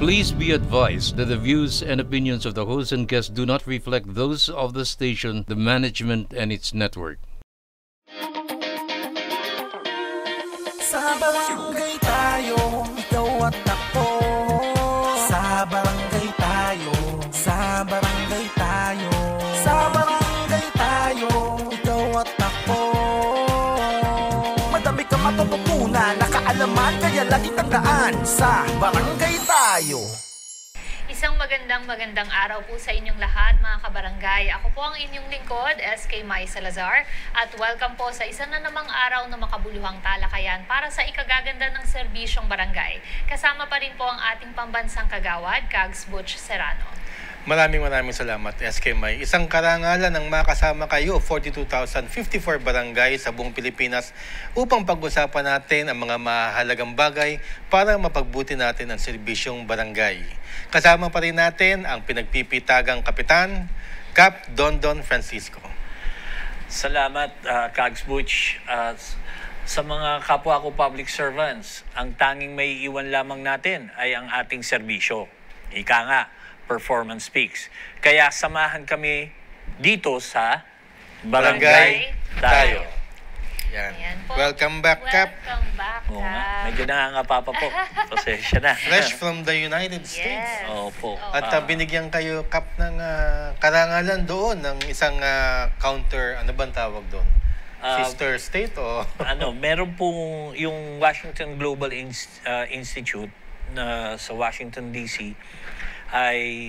Please be advised that the views and opinions of the host and guests do not reflect those of the station, the management, and its network. Sa barangay tayo, ikaw at ako. Sa barangay tayo, sa barangay tayo. Sa barangay tayo, ikaw at ako. Madami kang matututunan, nakaalaman, kaya lagi tandaan. Sa barangay tayo. Isang magandang araw po sa inyong lahat, mga kabarangay. Ako po ang inyong lingkod, SK Mai Salazar, at welcome po sa isa na namang araw na makabuluhang talakayan para sa ikagaganda ng serbisyong barangay. Kasama pa rin po ang ating pambansang kagawad, Kags Butch Serrano. Maraming salamat, SK Mai. Isang karangalan ng makasama kayo, 42,054 barangay sa buong Pilipinas upang pag-usapan natin ang mga mahalagang bagay para mapagbuti natin ang serbisyong barangay. Kasama pa rin natin ang pinagpipitagang kapitan, Cap Dondon Francisco. Salamat, Kags Butch. Sa mga kapwa ko public servants, ang tanging may iwan lamang natin ay ang ating serbisyo. Ika nga, performance speaks. Kaya samahan kami dito sa Barangay Tayo. Yan. Ayan po. Welcome back, Cap. Welcome back, Oo nga, Cap. medyo nangangapa pa po. Pasensya na. Fresh from the United States. Yes. Opo. At binigyan kayo, Cap, ng karangalan doon ng isang counter, ano bang tawag doon? Sister state o? Meron pong yung Washington Global Institute na sa Washington DC ay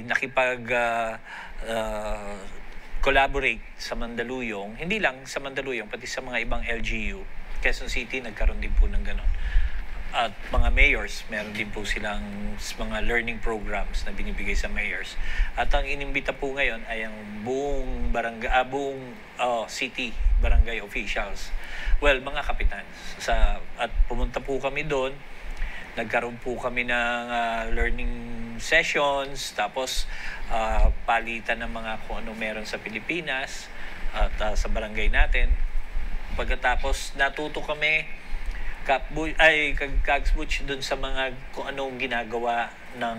collaborate sa Mandaluyong, hindi lang sa Mandaluyong, pati sa mga ibang LGU. Quezon City, nagkaroon din po ng ganon. At mga mayors, meron din po silang mga learning programs na binibigay sa mayors. At ang inimbita po ngayon ay ang buong city barangay officials. Well, mga kapitan. At pumunta po kami doon. Nagkaroon po kami ng learning sessions, tapos palitan ng mga kung ano meron sa Pilipinas at sa barangay natin. Pagkatapos natuto kami Kags Butch doon sa mga kung anong ginagawa ng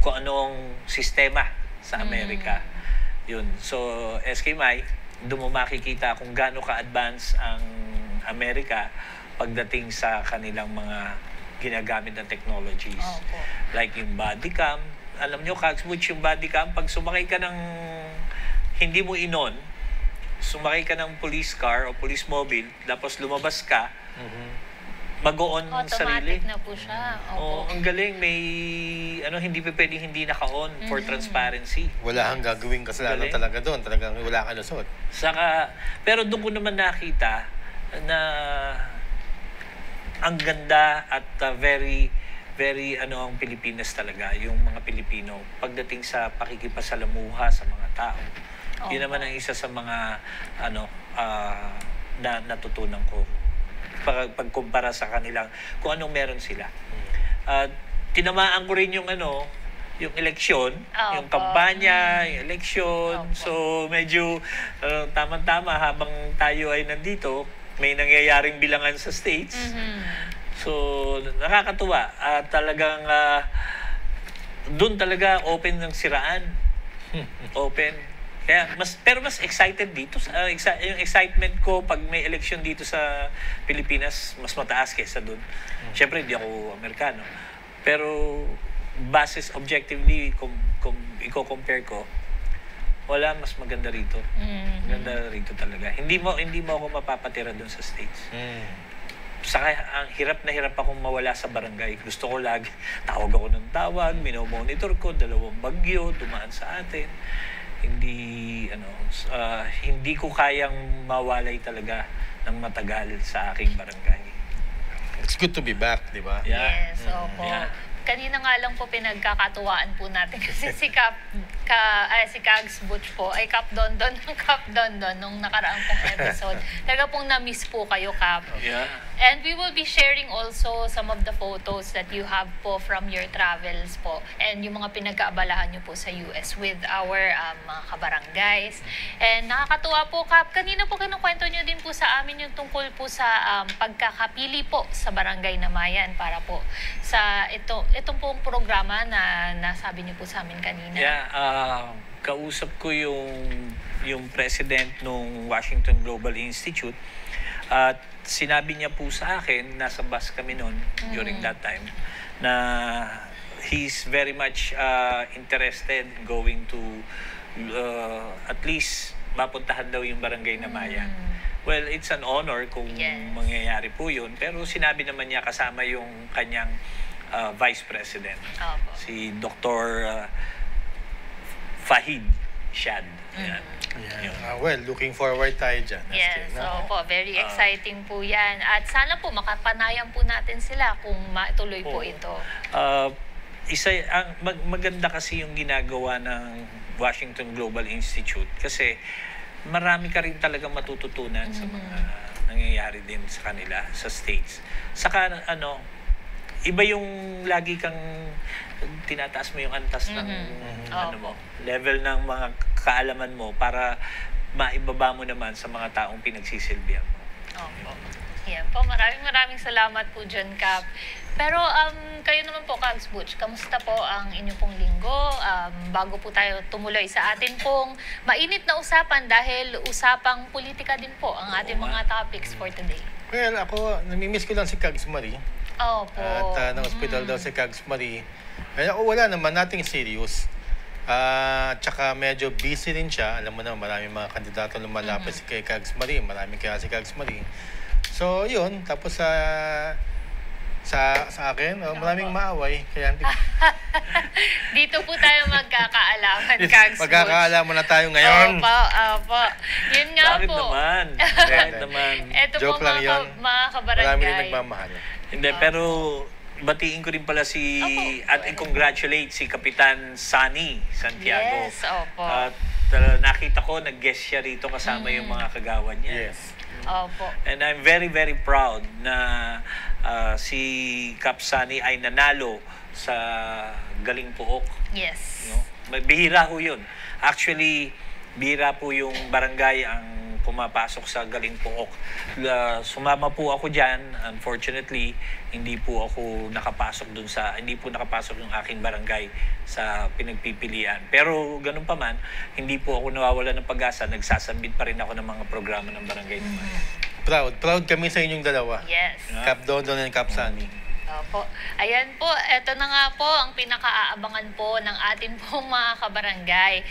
kung anong sistema sa Amerika. Yun. So, SK Mai, doon mo makikita kung gaano ka-advance ang Amerika pagdating sa kanilang mga ginagamit na technologies. Opo. Like yung body cam. Alam nyo, Kags Butch, yung body cam, pag sumakay ka ng hindi mo inon, sumakay ka ng police car o police mobile, tapos lumabas ka, mag-on sarili. Automatic na po siya. Opo. Ang galing. May hindi pa pwedeng hindi naka-on for transparency. Wala kang gagawing kasalanan talaga doon. Talagang wala kang lusot. Pero doon ko naman nakita na ang ganda at very ang Pilipinas talaga, yung mga Pilipino pagdating sa pakikipasalamuha sa mga tao. Yun naman ang isa sa mga na natutunan ko pagkumpara sa kanilang kung anong meron sila. Tinamaan ko rin yung yung eleksyon, yung kampanya, yung eleksyon. So medyo tama-tama habang tayo ay nandito, may nangyayaring bilangan sa states. So, nakakatuwa. Talagang doon talaga open ng siraan. Open. Kaya pero mas excited dito. Yung excitement ko pag may election dito sa Pilipinas, mas mataas kaysa doon. Siyempre, hindi ako Amerikano. Pero, basis objectively, kung i-compare ko, wala mas maganda rito. Maganda rito talaga. Hindi mo ako mapapatira doon sa States. Saka ang hirap na hirap akong mawala sa barangay. Gusto ko lagi, tawag ako ng tawag, minomonitor ko, 2 bagyo, dumaan sa atin. Hindi ko kayang mawalay talaga ng matagal sa aking barangay. It's good to be back, di ba? Yeah. Yes, opo. Yeah. Kanina nga lang po pinagkakatuwaan po natin kasi si Kags Butch po ay Cap Dondon nung nakaraang pong episode. Talaga pong na-miss po kayo, Cap. Yeah. And we will be sharing also some of the photos that you have po from your travels po and yung mga pinagkaabalahan nyo po sa US with our mga kabarangays. And nakakatuwa po, Kap, kanina po kinukwento nyo din po sa amin yung tungkol po sa pagkakapili po sa Barangay Namayan para po sa itong pong programa na nasabi nyo po sa amin kanina. Yeah, kausap ko yung president ng Washington Global Institute at sinabi niya po sa akin, nasa bus kami noon during that time, na he's very much interested in going to at least mapuntahan daw yung Barangay Namayan. Well, it's an honor kung mangyayari po yun, pero sinabi naman niya kasama yung kanyang Vice President, si Dr. Fahid Shad. Well, looking forward tayo dyan. Yes, so po, very exciting po yan. At sana po makapanayan po natin sila kung matuloy po ito. Maganda kasi yung ginagawa ng Washington Global Institute kasi marami ka rin talagang matututunan sa mga nangyayari din sa kanila, sa States. Saka iba yung lagi kang tinataas mo yung antas ng level ng mga kaalaman mo para maibaba mo naman sa mga taong pinagsisilbihan mo. Opo. Yan po. Maraming salamat po dyan, Kap. Pero kayo naman po, Kags Butch, kamusta po ang inyong pong linggo? Bago po tayo tumuloy sa atin pong mainit na usapan dahil usapang politika din po ang ating mga topics for today. Well, ako, namimiss ko lang si Kags Marie. Opo. At na-hospital daw si Kags Marie. Wala naman, nating serious. Tsaka medyo busy rin siya. Alam mo na, maraming mga kandidato lumalapit kay Kags Marie. Maraming kaya si Kags Marie. So, yun. Tapos sa akin, maraming maaway. Kaya dito po tayo magkakaalaman, Kags Butch. Magkakaalaman na tayo ngayon. Opo. Yun nga Bakit po. Bakit naman? Ito Joke po lang yun. mga kabarangay. Marami rin nagmamahal. Hindi, pero batiin ko rin pala at i-congratulate si Kapitan Sunny Santiago. Yes, opo. At nakita ko, nag-guest siya rito kasama yung mga kagawan niya. Yes. Opo. And I'm very, very proud na si Kap Sunny ay nanalo sa Galing Pook. Yes. Bihira ho yun. Actually, bihira po yung barangay ang pumapasok sa Galing Pook. Sumama po ako dyan. Unfortunately, hindi po nakapasok yung aking barangay sa pinagpipilian. Pero ganun pa man, hindi po ako nawawala ng pag-asa. Nagsasabit pa rin ako ng mga programa ng barangay naman. Proud kami sa inyong dalawa. Yes. Kap Dondon and Kap Sunny. Opo. Ayan po, eto na nga po ang pinaka-aabangan po ng atin pong mga kabarangay.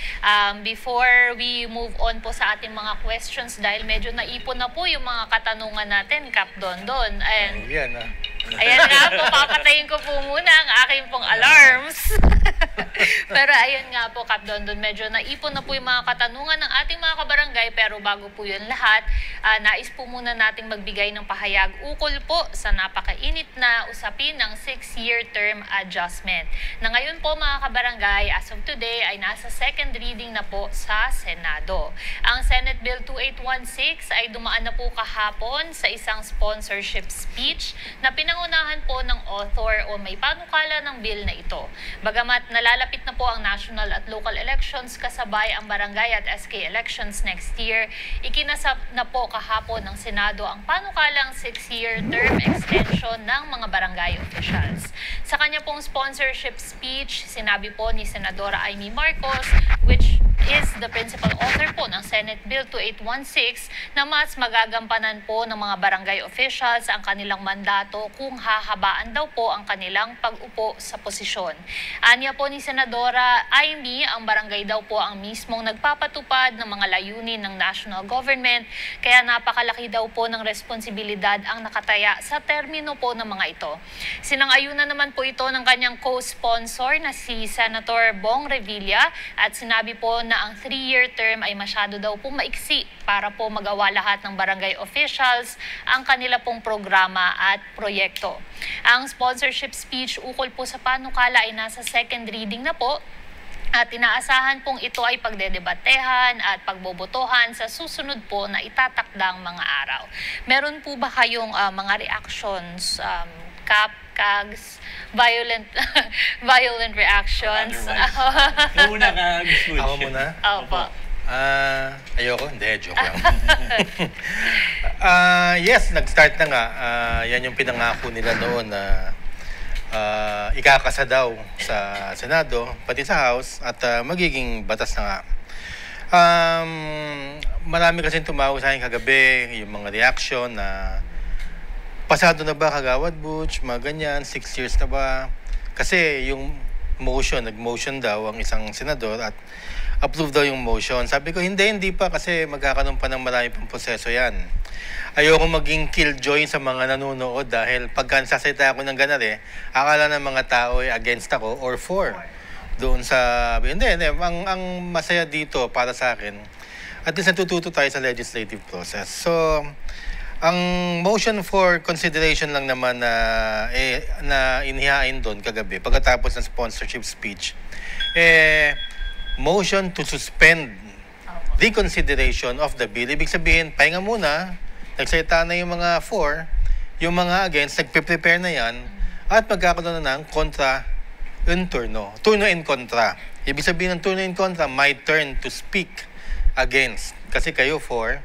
Before we move on po sa ating mga questions, dahil medyo naipon na po yung mga katanungan natin, Kap Dondon. And ayan nga po, papatayin ko po muna ang aking pong alarms. Pero ayan nga po, Kap Dondon, medyo naipon na po yung mga katanungan ng ating mga kabarangay. Pero bago po yun lahat, nais po muna nating magbigay ng pahayag ukol po sa napakainit na usapin ng 6-year term adjustment. Na ngayon po mga kabarangay, as of today ay nasa second reading na po sa Senado. Ang Senate Bill 2816 ay dumaan na po kahapon sa isang sponsorship speech na pinangunahan po ng author o may panukala ng bill na ito. Bagamat nalalapit na po ang national at local elections kasabay ang barangay at SK elections next year, ikinasap na po kahapon ng Senado ang panukalang 6-year term extension ng mga barangay officials. Sa kanya pong sponsorship speech, sinabi po ni Senadora Amy Marcos, which is the principal author po ng Senate Bill 2816, na mas magagampanan po ng mga barangay officials ang kanilang mandato kung hahabaan daw po ang kanilang pag-upo sa posisyon. Anya po ni Senadora Amy, ang barangay daw po ang mismong nagpapatupad ng mga layunin ng national government, kaya napakalaki daw po ng responsibilidad ang nakataya sa termino po ng mga ito. Sinang-ayunan naman po ito ng kanyang co-sponsor na si Senator Bong Revilla at sinabi po na ang 3-year term ay masyado daw po maiksi para po magawa lahat ng barangay officials ang kanila pong programa at proyekto. Ang sponsorship speech ukol po sa panukala ay nasa second reading na po. At inaasahan pong ito ay pagdedebatehan at pagbobotohan sa susunod po na itatakdang mga araw. Meron po ba kayong mga reactions, Kap, Kags, violent reactions? Muna, Kags. Ako muna? Opo. Ayoko? Hindi, joke lang. Yes, nag-start na nga. Yan yung pinangako nila noon na ikakasa daw sa Senado, pati sa House, at magiging batas na nga. Marami kasi tumawag sa akin kagabi, yung mga reaction na pasado na ba Kagawad Butch, mga ganyan, 6 years na ba? Kasi yung nag-motion daw ang isang senador at approve daw yung motion. Sabi ko, hindi pa kasi magkakaroon pa ng marami pang proseso yan. Ayoko maging killjoy sa mga nanonood dahil pagka nasasalita ako ng ganare, akala ng mga tao ay against ako or for. Doon sa... Hindi. Ang masaya dito para sa akin, at least natututo tayo sa legislative process. So, ang motion for consideration lang naman na inihain doon kagabi, pagkatapos ng sponsorship speech, motion to suspend reconsideration of the bill. Ibig sabihin, pahinga muna, nagsalita na yung mga for, yung mga against, nagpe-prepare na yan, at magkakaroon na ng kontra in turno. Turno in kontra. Ibig sabihin ng turno in kontra, my turn to speak against. Kasi kayo for,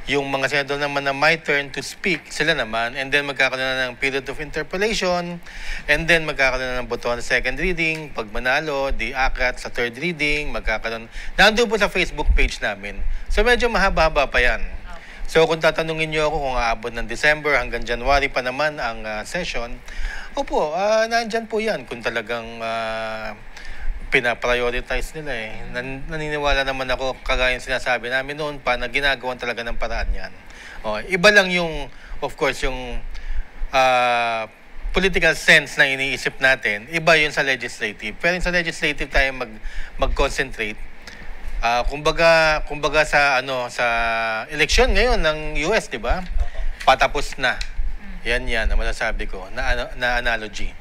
yung mga senador naman na my turn to speak, sila naman, and then magkakaroon na ng period of interpellation, and then magkakaroon na ng boto sa second reading, pag manalo, di akat sa third reading, magkakaroon, nandun po sa Facebook page namin. So medyo mahaba-haba pa yan. So kung tatanungin niyo ako kung aabot ng December hanggang January pa naman ang session, opo, nandyan po yan kung talagang pinaprioritize nila naniniwala naman ako, kagaya yung sinasabi namin noon pa, na ginagawan talaga ng paraan yan. Iba lang yung, of course, yung political sense na iniisip natin, iba yun sa legislative. Pero sa legislative tayo mag-concentrate. Kumbaga sa eleksyon ngayon ng US, di ba? Patapos na. Yan ang masasabi ko na analogy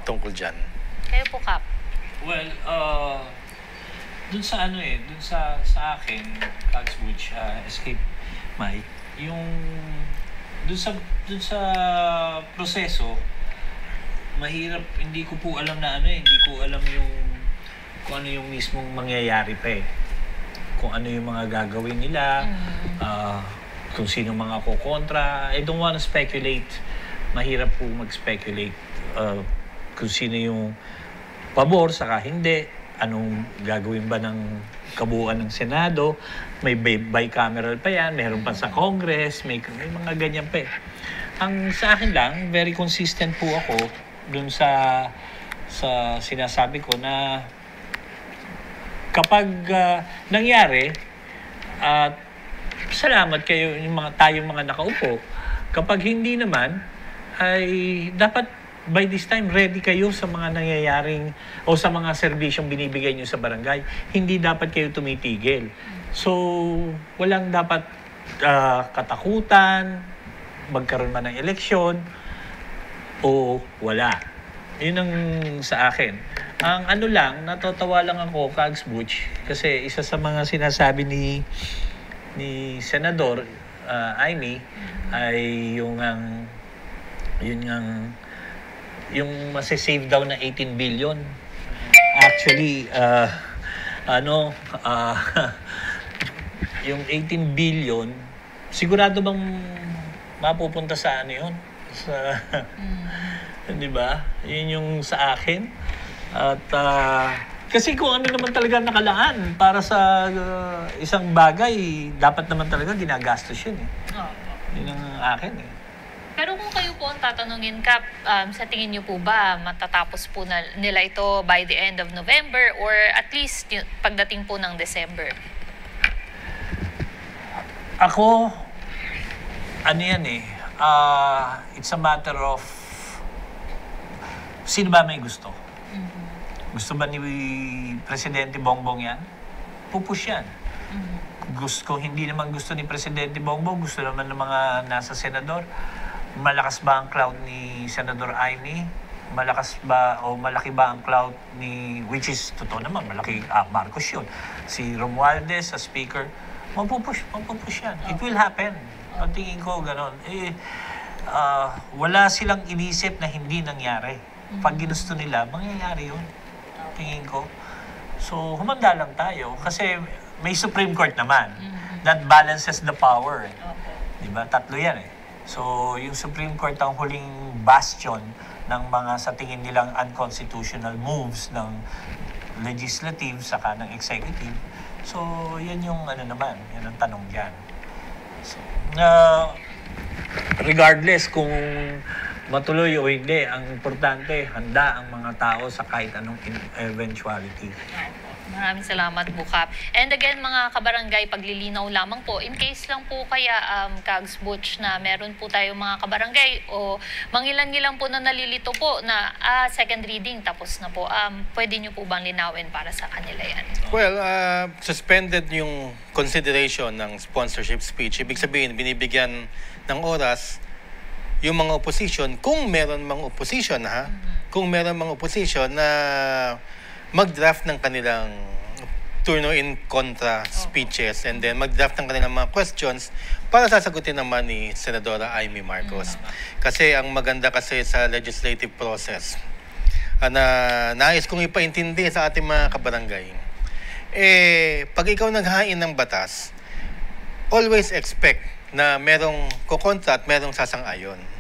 tungkol diyan. Kayo po, Kap. Well, dun sa dun sa akin, Kags Butch, Escape Mike, yung dun sa proseso, mahirap, hindi ko po alam na hindi ko alam kung ano yung mismong mangyayari pa kung ano yung mga gagawin nila, kung sino mga kukontra. I don't want to speculate. Mahirap po mag-speculate kung sino yung pabor, saka hindi. Anong gagawin ba ng kabuuan ng Senado? May bicameral pa yan, meron pa sa Congress, may mga ganyan pa Ang sa akin lang, very consistent po ako dun sa sinasabi ko na kapag nangyari, at salamat kayo tayong mga nakaupo. Kapag hindi naman, ay dapat by this time ready kayo sa mga nangyayaring o sa mga serbisyong binibigay nyo sa barangay. Hindi dapat kayo tumitigil. So, walang dapat katakutan, magkaroon man ng eleksyon, o wala. Yun ang sa akin. Ang natatawa lang ako, Kags Butch, kasi isa sa mga sinasabi ni Senador Amy ay yung masisave daw na 18 billion. Actually, yung 18 billion, sigurado bang mapupunta sa yun? Di ba? Yun yung sa akin. At kasi kung ano naman talaga nakalaan para sa isang bagay, dapat naman talaga ginagastos yun Yun ang akin Pero kung kayo po ang tatanungin, Kap, sa tingin niyo po ba matatapos po nila ito by the end of November or at least pagdating po ng December? Ako, it's a matter of sino ba may gusto? Gusto ba ni Presidente Bongbong yan? Pupush yan. Kung hindi naman gusto ni Presidente Bongbong, gusto naman ng mga nasa senador. Malakas ba ang crowd ni Senador Amy? malakas ba o malaki ba ang clout ni, which is totoo naman, malaki Marcos yun. Si Romualdez sa speaker, mapupush yan. It will happen. Ang tingin ko, gano'n. Wala silang inisip na hindi nangyari. Pag ginusto nila, mangyayari yun. Tingin ko. So, humanda lang tayo. Kasi may Supreme Court naman. That balances the power. Diba? 3 yan eh. So, yung Supreme Court ang huling bastion ng mga sa tingin nilang unconstitutional moves ng legislative saka ng executive. So, yan yung naman, yan ang tanong dyan. So, regardless kung matuloy o hindi, ang importante, handa ang mga tao sa kahit anong eventuality. Maraming salamat, Bukap. And again, mga kabarangay, paglilinaw lamang po, in case lang po kaya, Kags Butch, na meron po tayo mga kabarangay o mangilan-ngilan po na nalilito po na second reading tapos na po, pwede nyo po bang linawin para sa kanila yan? Well, suspended yung consideration ng sponsorship speech. Ibig sabihin, binibigyan ng oras yung mga opposition, kung meron mga opposition, kung meron mga opposition na mag-draft ng kanilang turno in contra speeches and then mag-draft ng kanilang mga questions para sasagutin naman ni Senadora Amy Marcos. Kasi ang maganda kasi sa legislative process na nais kong ipaintindi sa ating mga kabarangay, pag ikaw naghain ng batas, always expect na merong kukontra at merong sasang-ayon.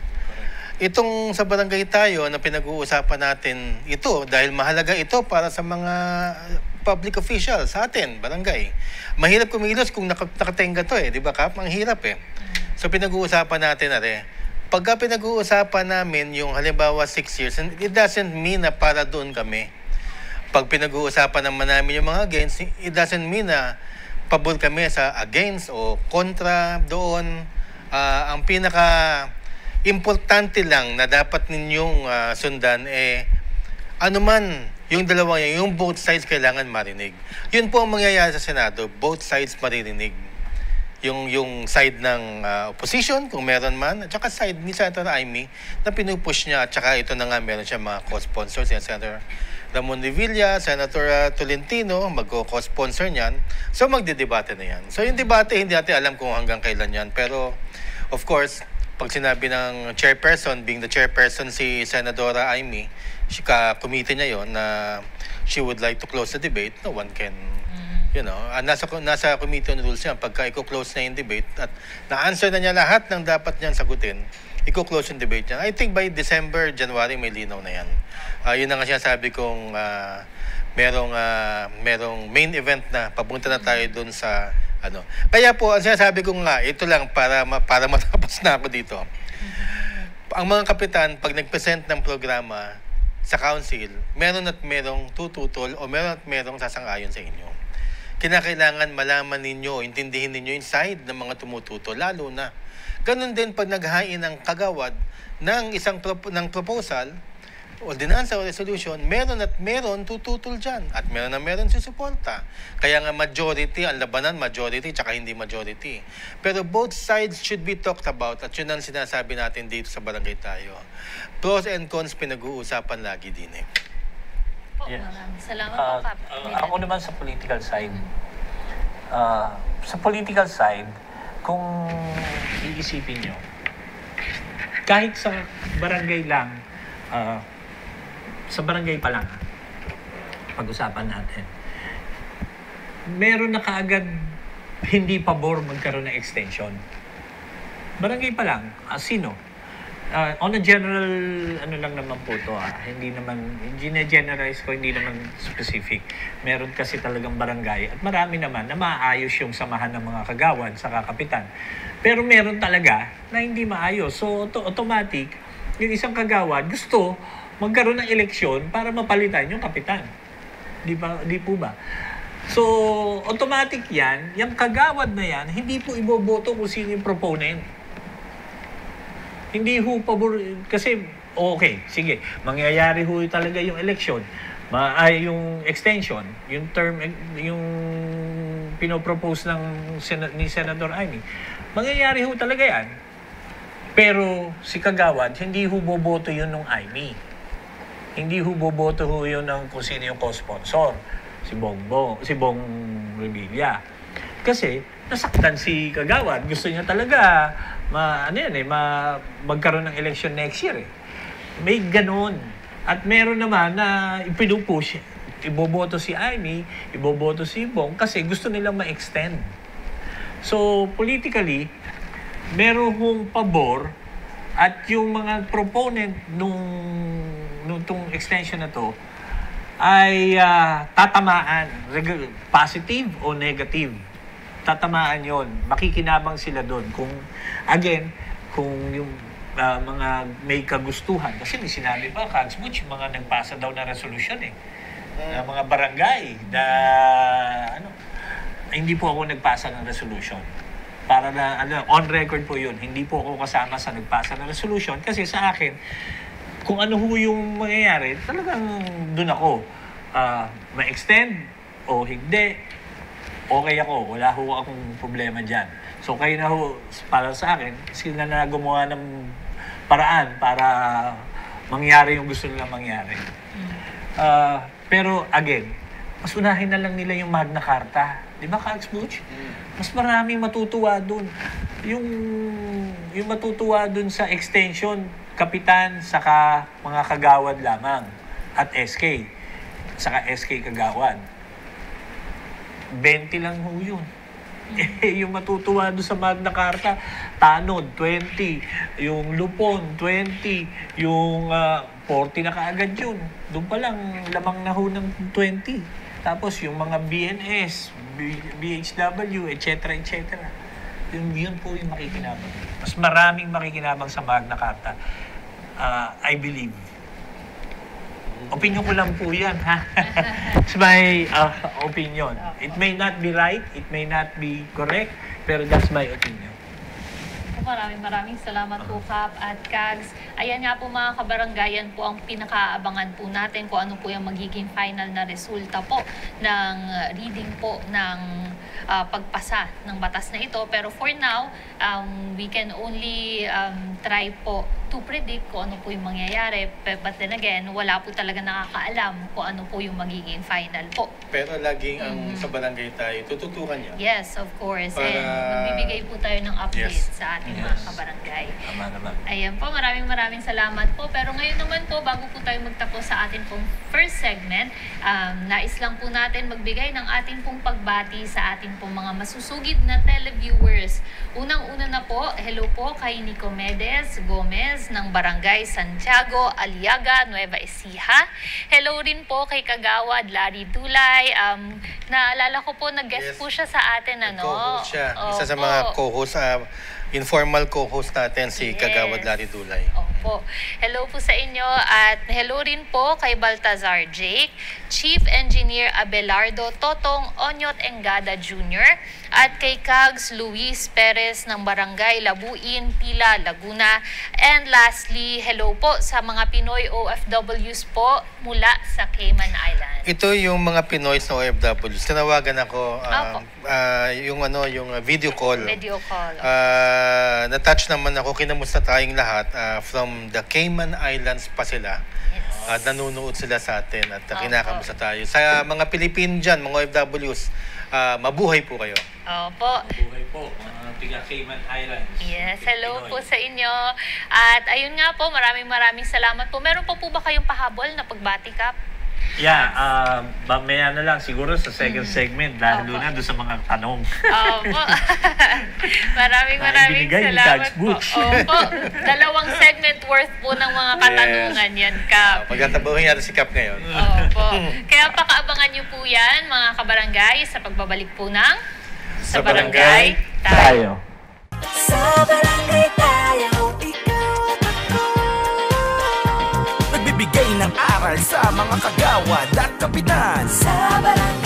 Itong sa barangay tayo na pinag-uusapan natin ito dahil mahalaga ito para sa mga public officials sa atin, barangay. Mahirap kumilos kung nakatenga to di ba Kap? Ang hirap So pinag-uusapan natin pagka pinag-uusapan namin yung halimbawa 6 years, it doesn't mean na para doon kami. Pag pinag-uusapan naman namin yung mga against, it doesn't mean na pabor kami sa against o kontra doon. Ang importante lang na dapat ninyong sundan ano man yung dalawang yung both sides kailangan marinig. Yun po ang mangyayari sa Senado, both sides maririnig. Yung side ng opposition kung meron man at saka side ni Senator Amy na pinupush niya at saka ito na nga meron siya mga co-sponsors, Senator Ramon Revilla, Senator Tolentino, magko-co-sponsor niyan. So magdedebate na yan. So yung debate hindi natin alam kung hanggang kailan yan, pero of course pag sinabi ng chairperson, being the chairperson si Senadora Amy, committee niya yon na she would like to close the debate, no one can, nasa committee on rules yan, pagka i-close na yung debate at na-answer na niya lahat ng dapat niyang sagutin, i-close yung debate niya. I think by December, January, may linaw na yan. Yun na nga siya sabi kong merong main event na papunta na tayo dun sa Kaya po, ang sinasabi ko nga, ito lang para matapos na ako dito. Ang mga kapitan, pag nag-present ng programa sa council, meron at merong tututol o meron at merong sasang-ayon sa inyo. Kinakailangan malaman ninyo, intindihin ninyo yung side ng mga tumututol, lalo na. Ganon din pag naghain ng kagawad ng isang proposal, ordinansa o resolution, meron at meron tututol dyan. At meron susuporta. Kaya nga majority, ang labanan majority, tsaka hindi majority. Pero both sides should be talked about at yun ang sinasabi natin dito sa barangay tayo. Pros and cons pinag-uusapan lagi din Yes. Salamat po, Kap. Ako naman sa political side. Sa political side, kung iisipin nyo, kahit sa barangay lang, sa barangay pa lang, pag-usapan natin, meron na kaagad hindi pabor magkaroon ng extension. Barangay pa lang, sino? On a general, lang naman po ito, hindi naman, generalize ko, hindi naman specific. Meron kasi talagang barangay at marami naman na maayos yung samahan ng mga kagawad sa kakapitan. Pero meron talaga na hindi maayos. So, automatic, yung isang kagawad gusto magkaroon ng eleksyon para mapalitan yung kapitan. Di po ba? So, automatic yan, yung kagawad na yan, hindi po iboboto kung sino yung proponent. Hindi ho pabor, kasi, okay, sige, mangyayari ho talaga yung eleksyon, yung extension, yung term, yung pinopropose ni Senator Amy, mangyayari ho talaga yan. Pero si kagawad, hindi ho boboto yun ng Amy. hindi boboto ho yun ng kung sino yung co-sponsor, si Bong Revilla. Kasi nasaktan si Kagawad. Gusto niya talaga magkaroon ng election next year. May ganun. At meron naman na ipinupush. Iboboto si Amy, iboboto si Bong kasi gusto nilang ma-extend. So, politically, meron hong pabor at yung mga proponent nung tong extension na to ay tatamaan, positive o negative. Tatamaan yon, makikinabang sila doon. Kung yung mga may kagustuhan. Kasi may sinabi pa, Kags Butch, mga nagpasa daw na resolution mga barangay na hindi po ako nagpasa ng resolution. Para na, on record po yun, hindi po ako kasama sa nagpasa ng resolution kasi sa akin, kung ano ho yung mangyayari, talagang doon ako. Ma-extend o hindi, okay ako. Wala ho akong problema dyan. So kayo na ho, para sa akin, sila na gumawa ng paraan para mangyari yung gusto nilang mangyari. Pero again, mas unahin na lang nila yung Magna Carta. Di ba, Kags Butch? Mas maraming matutuwa dun. Yung matutuwa dun sa extension, kapitan, saka mga kagawad lamang. At SK. Saka SK kagawad. 20 lang ho yun. Yung matutuwa dun sa Magna Carta, Tanod, 20. Yung Lupon, 20. Yung 40 na kaagad yun. Doon pa lang, lamang na ho ng 20. Tapos yung mga BNS, BHW, etc. Yun po yung makikinabang. Mas maraming makikinabang sa Magna Carta. I believe. Opinion ko lang po yan, ha? It's my opinion. It may not be right, it may not be correct, pero that's my opinion. Maraming salamat po, Kap at Kags. Ayan nga po mga kabaranggayan po ang pinakaabangan po natin kung ano po yung magiging final na resulta po ng reading po ng pagpasa ng batas na ito. Pero for now, we can only try po to predict kung ano po yung mangyayari. But then again, wala po talaga nakakaalam kung ano po yung magiging final po. Pero laging ang sa barangay tayo, tututukan niya. Yes, of course. And magbibigay po tayo ng update sa ating mga kabarangay. Tama naman. Ayan po, maraming salamat po. Pero ngayon naman po, bago po tayo magtapos sa ating pong first segment, nais lang po natin magbigay ng ating pong pagbati sa ating pong mga masusugid na televiewers. Unang-una na po, hello po kay Nico Medes Gomez ng Barangay Santiago, Aliaga, Nueva Ecija. Hello rin po kay Kagawad Larry Dulay. Naalala ko po, nag-guest po siya sa atin. Co-host siya. Isa sa mga co-host, informal co-host natin, si Kagawad Larry Dulay. Opo. Hello po sa inyo at hello rin po kay Baltazar Jake, Chief Engineer Abelardo Totong Onyot Engada Jr. at kay Kags Luis Perez ng Barangay Labuin, Pila, Laguna. And lastly, hello po sa mga Pinoy OFWs po mula sa Cayman Islands. Ito yung mga Pinoy na OFWs. Tinawagan ako yung video call. Video call. Na-touch naman ako, kinamusta tayong lahat. From the Cayman Islands pa sila. At nanonood sila sa atin at kinakamusta tayo. Sa mga Pilipino dyan, mga OFWs, mabuhay po kayo. Opo. Mabuhay po, mga tiga Cayman Islands. Yes, hello po sa inyo. At ayun nga po, maraming salamat po. Meron po ba kayong pahabol na pagbati, Kap? Yeah, mamaya na lang siguro sa second segment lalo na doon sa mga tanong. Opo. maraming salamat po. Opo. 2 segment worth po ng mga katanungan yan, Kap. Magtatabuhin natin si Kap ngayon. Opo. Kaya pakaabangan niyo po yan, mga kabarangay, sa pagbabalik po ng Sa Barangay Tayo. Sa barangay tayo, ikaw at ako. Nagbibigay ng aral sa mga kagawad at kapitan. Sa barangay